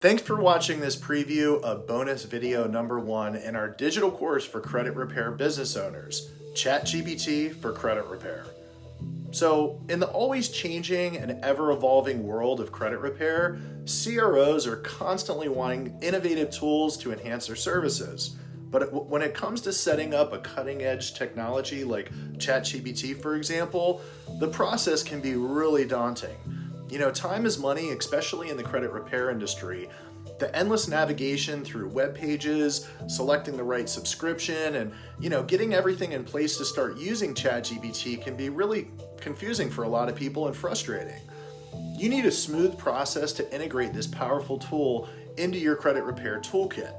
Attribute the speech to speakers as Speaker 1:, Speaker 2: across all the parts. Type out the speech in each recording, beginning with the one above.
Speaker 1: Thanks for watching this preview of bonus video number 1 in our digital course for credit repair business owners, ChatGPT for credit repair. So, in the always changing and ever-evolving world of credit repair, CROs are constantly wanting innovative tools to enhance their services. But when it comes to setting up a cutting-edge technology like ChatGPT, for example, the process can be really daunting. Time is money, especially in the credit repair industry. The endless navigation through web pages, selecting the right subscription, and getting everything in place to start using ChatGPT can be really confusing for a lot of people and frustrating. You need a smooth process to integrate this powerful tool into your credit repair toolkit.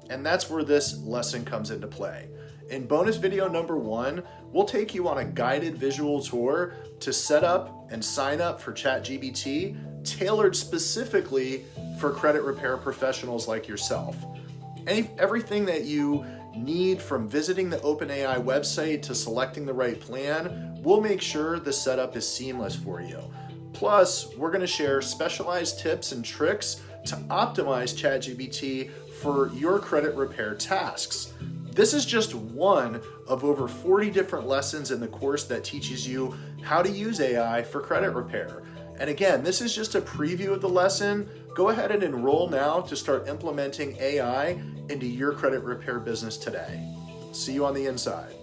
Speaker 1: And that's where this lesson comes into play. In bonus video number 1, we'll take you on a guided visual tour to set up and sign up for ChatGPT, tailored specifically for credit repair professionals like yourself. Everything that you need, from visiting the OpenAI website to selecting the right plan, we'll make sure the setup is seamless for you. Plus, we're going to share specialized tips and tricks to optimize ChatGPT for your credit repair tasks. This is just one of over 40 different lessons in the course that teaches you how to use AI for credit repair. And again, this is just a preview of the lesson. Go ahead and enroll now to start implementing AI into your credit repair business today. See you on the inside.